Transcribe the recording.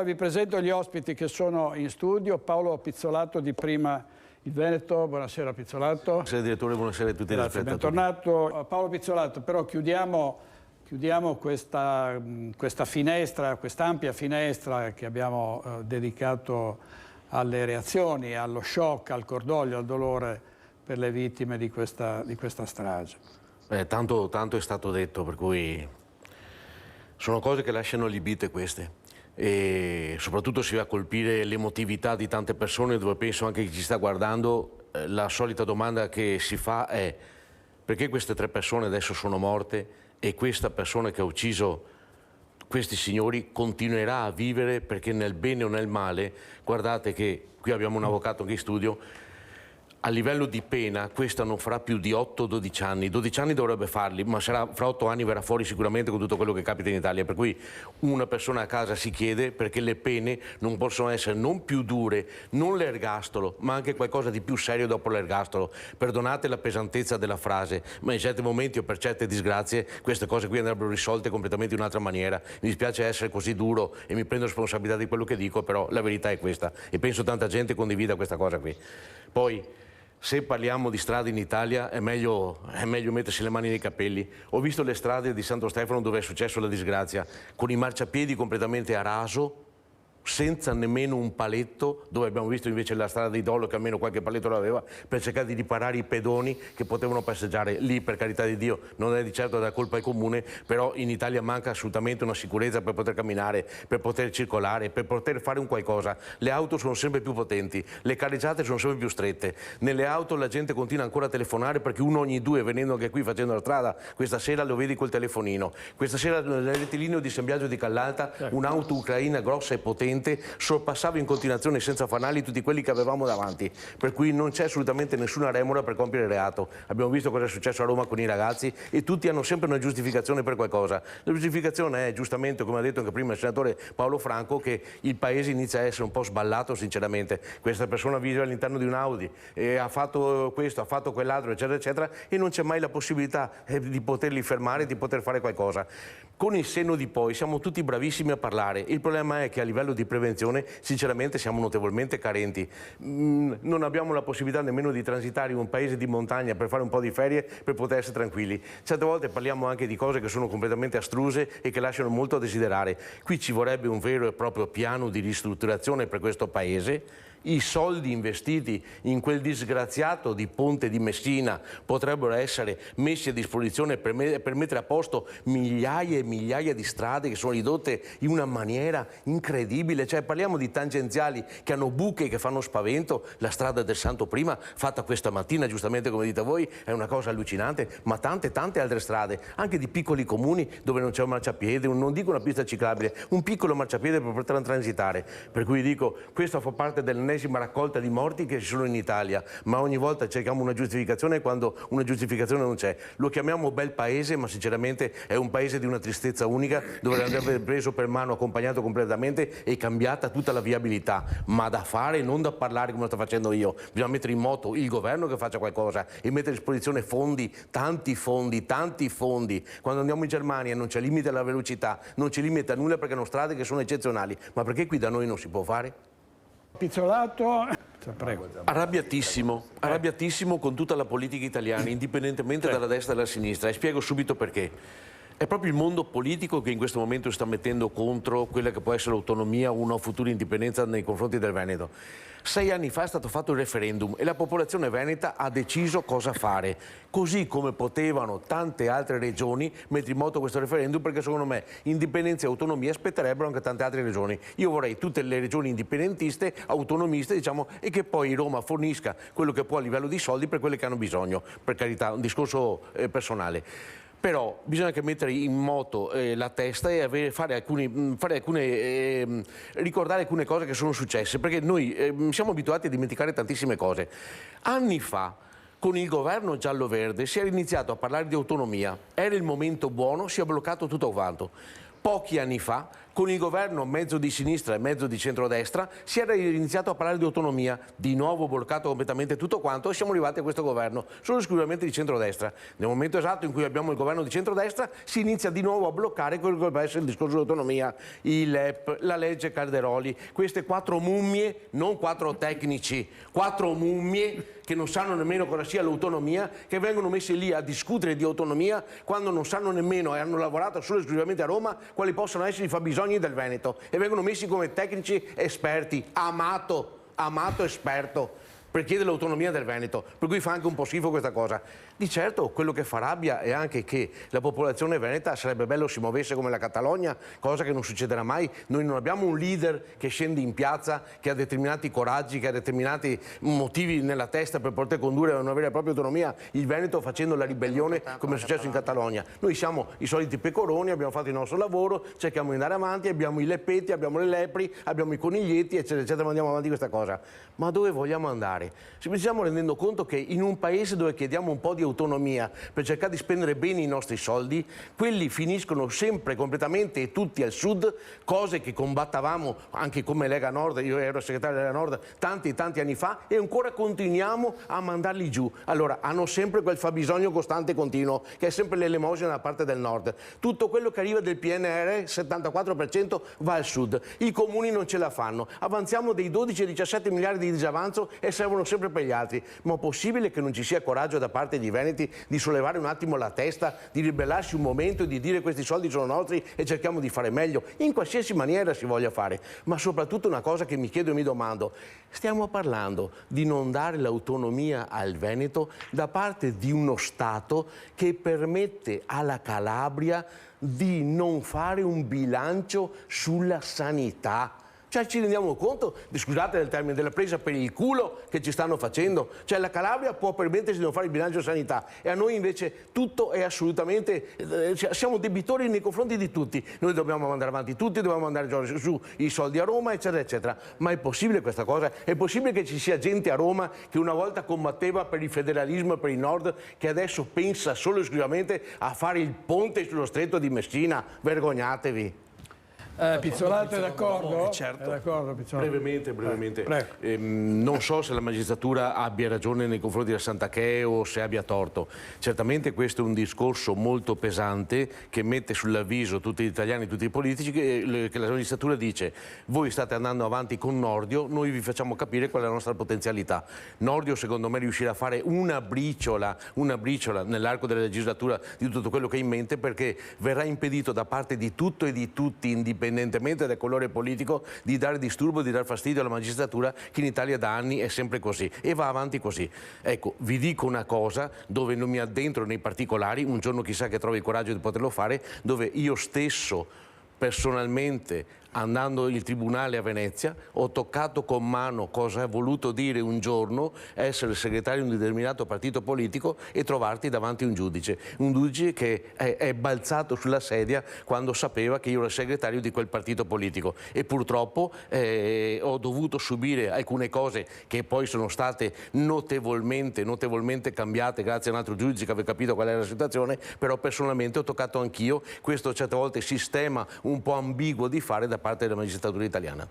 vi presento gli ospiti che sono in studio. Paolo Pizzolato di Prima il Veneto. Buonasera Pizzolato. Buonasera direttore, buonasera a tutti. Grazie, bentornato. Paolo Pizzolato, però chiudiamo questa finestra, quest'ampia finestra che abbiamo dedicato alle reazioni, allo shock, al cordoglio, al dolore per le vittime di questa strage. Tanto è stato detto, per cui sono cose che lasciano allibite queste. E soprattutto si va a colpire l'emotività di tante persone, dove penso anche chi ci sta guardando, la solita domanda che si fa è: perché queste 3 persone adesso sono morte e questa persona che ha ucciso questi signori continuerà a vivere, perché nel bene o nel male, guardate che qui abbiamo un avvocato anche in studio, a livello di pena questa non farà più di 8-12 anni, 12 anni dovrebbe farli, ma fra 8 anni verrà fuori sicuramente con tutto quello che capita in Italia, per cui una persona a casa si chiede perché le pene non possono essere non più dure, non l'ergastolo, ma anche qualcosa di più serio dopo l'ergastolo. Perdonate la pesantezza della frase, ma in certi momenti o per certe disgrazie queste cose qui andrebbero risolte completamente in un'altra maniera. Mi dispiace essere così duro e mi prendo responsabilità di quello che dico, però la verità è questa e penso tanta gente condivida questa cosa qui. Poi, se parliamo di strade in Italia è meglio mettersi le mani nei capelli. Ho visto le strade di Santo Stefano dove è successo la disgrazia, con i marciapiedi completamente a raso, senza nemmeno un paletto, dove abbiamo visto invece la strada di Dolo che almeno qualche paletto l'aveva, per cercare di riparare i pedoni che potevano passeggiare lì. Per carità di Dio, non è di certo da colpa al comune, però in Italia manca assolutamente una sicurezza per poter camminare, per poter circolare, per poter fare un qualcosa. Le auto sono sempre più potenti, le carreggiate sono sempre più strette, nelle auto la gente continua ancora a telefonare, perché uno ogni 2, venendo anche qui facendo la strada, questa sera lo vedi col telefonino. Questa sera nel rettilineo di San Biagio di Callalta un'auto ucraina grossa e potente sorpassava in continuazione senza fanali tutti quelli che avevamo davanti, per cui non c'è assolutamente nessuna remora per compiere reato. Abbiamo visto cosa è successo a Roma con i ragazzi e tutti hanno sempre una giustificazione per qualcosa. La giustificazione è, giustamente, come ha detto anche prima il senatore Paolo Franco, che il paese inizia a essere un po' sballato sinceramente. Questa persona vive all'interno di un Audi e ha fatto questo, ha fatto quell'altro, eccetera eccetera, e non c'è mai la possibilità di poterli fermare, di poter fare qualcosa. Con il senno di poi siamo tutti bravissimi a parlare, il problema è che a livello di prevenzione sinceramente siamo notevolmente carenti. Non abbiamo la possibilità nemmeno di transitare in un paese di montagna per fare un po' di ferie, per poter essere tranquilli. Certe volte parliamo anche di cose che sono completamente astruse e che lasciano molto a desiderare. Qui ci vorrebbe un vero e proprio piano di ristrutturazione per questo paese. I soldi investiti in quel disgraziato di ponte di Messina potrebbero essere messi a disposizione per mettere a posto migliaia e migliaia di strade che sono ridotte in una maniera incredibile. Cioè, parliamo di tangenziali che hanno buche che fanno spavento. La strada del Santo Prima, fatta questa mattina, giustamente come dite voi, è una cosa allucinante, ma tante altre strade, anche di piccoli comuni dove non c'è un marciapiede, non dico una pista ciclabile, un piccolo marciapiede per poter transitare. Per cui dico, questo fa parte dell'ennesima raccolta di morti che ci sono in Italia, ma ogni volta cerchiamo una giustificazione quando una giustificazione non c'è. Lo chiamiamo bel paese, ma sinceramente è un paese di una tristezza unica, dove andrebbe preso per mano, accompagnato completamente e cambiata tutta la viabilità, ma da fare, non da parlare come lo sto facendo io. Bisogna mettere in moto il governo che faccia qualcosa e mettere a disposizione fondi, tanti fondi. Quando andiamo in Germania non c'è limite alla velocità, non c'è limite a nulla, perché hanno strade che sono eccezionali, ma perché qui da noi non si può fare? Pizzolato, prego. Arrabbiatissimo con tutta la politica italiana, indipendentemente dalla destra e dalla sinistra, e spiego subito perché. È proprio il mondo politico che in questo momento sta mettendo contro quella che può essere l'autonomia o una futura indipendenza nei confronti del Veneto. 6 anni fa è stato fatto il referendum e la popolazione veneta ha deciso cosa fare, così come potevano tante altre regioni mettere in moto questo referendum, perché secondo me indipendenza e autonomia aspetterebbero anche tante altre regioni. Io vorrei tutte le regioni indipendentiste, autonomiste, diciamo, e che poi Roma fornisca quello che può a livello di soldi per quelle che hanno bisogno, per carità, un discorso personale. Però bisogna anche mettere in moto la testa e ricordare alcune cose che sono successe, perché noi siamo abituati a dimenticare tantissime cose. Anni fa, con il governo giallo-verde, si era iniziato a parlare di autonomia, era il momento buono, si è bloccato tutto quanto. Pochi anni fa con il governo mezzo di sinistra e mezzo di centrodestra si era iniziato a parlare di autonomia, di nuovo bloccato completamente tutto quanto e siamo arrivati a questo governo solo esclusivamente di centrodestra. Nel momento esatto in cui abbiamo il governo di centrodestra si inizia di nuovo a bloccare quello che dovrebbe essere il discorso dell'autonomia, il LEP, la legge Calderoli, queste 4 mummie, non 4 tecnici, 4 mummie che non sanno nemmeno cosa sia l'autonomia, che vengono messi lì a discutere di autonomia quando non sanno nemmeno e hanno lavorato solo esclusivamente a Roma quali possono essere i fabbisogni del Veneto e vengono messi come tecnici esperti, amato esperto per chiedere l'autonomia del Veneto, per cui fa anche un po' schifo questa cosa. Di certo quello che fa rabbia è anche che la popolazione veneta sarebbe bello si muovesse come la Catalogna, cosa che non succederà mai. Noi non abbiamo un leader che scende in piazza, che ha determinati coraggi, che ha determinati motivi nella testa per poter condurre una vera e propria autonomia il Veneto facendo la ribellione come è successo in Catalogna. Noi siamo i soliti pecoroni, abbiamo fatto il nostro lavoro, cerchiamo di andare avanti, abbiamo i leppetti, abbiamo le lepri, abbiamo i coniglietti, eccetera, eccetera, ma andiamo avanti questa cosa. Ma dove vogliamo andare? Ci stiamo rendendo conto che in un paese dove chiediamo un po' di autonomia per cercare di spendere bene i nostri soldi, quelli finiscono sempre completamente e tutti al sud, cose che combattavamo anche come Lega Nord, io ero segretario della Nord tanti anni fa e ancora continuiamo a mandarli giù. Allora hanno sempre quel fabbisogno costante e continuo che è sempre l'elemosina da parte del nord. Tutto quello che arriva del PNR, 74% va al sud, i comuni non ce la fanno, avanziamo dei 12-17 miliardi di disavanzo e servono sempre per gli altri. Ma è possibile che non ci sia coraggio da parte dei veneti di sollevare un attimo la testa, di ribellarsi un momento e di dire questi soldi sono nostri e cerchiamo di fare meglio, in qualsiasi maniera si voglia fare. Ma soprattutto una cosa che mi chiedo e mi domando, stiamo parlando di non dare l'autonomia al Veneto da parte di uno Stato che permette alla Calabria di non fare un bilancio sulla sanità. Cioè ci rendiamo conto, scusate il termine, della presa per il culo che ci stanno facendo? Cioè la Calabria può permettersi di non fare il bilancio sanità e a noi invece tutto è assolutamente, siamo debitori nei confronti di tutti. Noi dobbiamo mandare avanti tutti, dobbiamo mandare su i soldi a Roma, eccetera, eccetera. Ma è possibile questa cosa? È possibile che ci sia gente a Roma che una volta combatteva per il federalismo e per il Nord, che adesso pensa solo e esclusivamente a fare il ponte sullo stretto di Messina? Vergognatevi! Pizzolato è d'accordo? Certo. È d'accordo, Pizzolato? Brevemente. Non so se la magistratura abbia ragione nei confronti della Sant'Acheo o se abbia torto. Certamente questo è un discorso molto pesante che mette sull'avviso tutti gli italiani, tutti i politici, che la magistratura dice: voi state andando avanti con Nordio, noi vi facciamo capire qual è la nostra potenzialità. Nordio secondo me riuscirà a fare una briciola nell'arco della legislatura di tutto quello che ha in mente, perché verrà impedito da parte di tutto e di tutti, indipendentemente dal colore politico, di dare disturbo, di dar fastidio alla magistratura, che in Italia da anni è sempre così e va avanti così. Ecco, vi dico una cosa dove non mi addentro nei particolari, un giorno chissà che trovo il coraggio di poterlo fare, dove io stesso personalmente, andando in tribunale a Venezia, ho toccato con mano cosa ha voluto dire un giorno essere segretario di un determinato partito politico e trovarti davanti a un giudice che è balzato sulla sedia quando sapeva che io ero segretario di quel partito politico e purtroppo ho dovuto subire alcune cose che poi sono state notevolmente cambiate grazie a un altro giudice che aveva capito qual era la situazione, però personalmente ho toccato anch'io questo certe volte sistema un po' ambiguo di fare da parte della magistratura italiana.